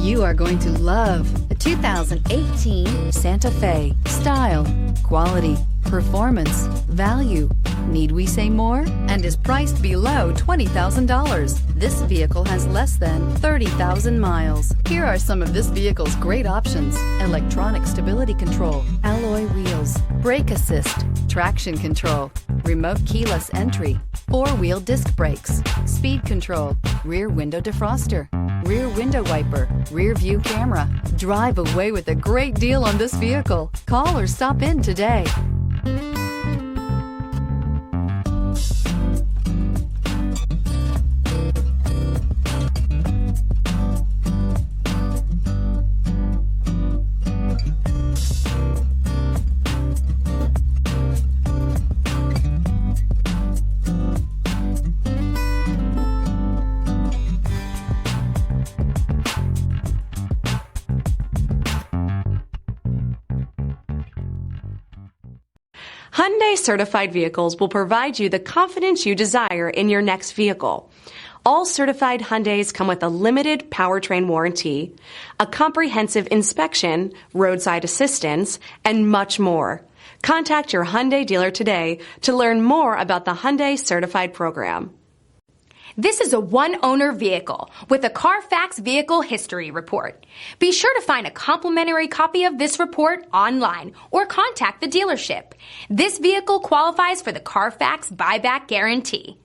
You are going to love the 2018 Santa Fe. Style, quality, performance, value. Need we say more? And is priced below $20,000. This vehicle has less than 30,000 miles. Here are some of this vehicle's great options: electronic stability control, alloy wheels, brake assist, traction control, remote keyless entry, four-wheel disc brakes, speed control, rear window defroster, rear window wiper, rear view camera. Drive away with a great deal on this vehicle. Call or stop in today. Hyundai certified vehicles will provide you the confidence you desire in your next vehicle. All certified Hyundais come with a limited powertrain warranty, a comprehensive inspection, roadside assistance, and much more. Contact your Hyundai dealer today to learn more about the Hyundai Certified Program. This is a one-owner vehicle with a CARFAX Vehicle History Report. Be sure to find a complimentary copy of this report online or contact the dealership. This vehicle qualifies for the CARFAX Buyback Guarantee.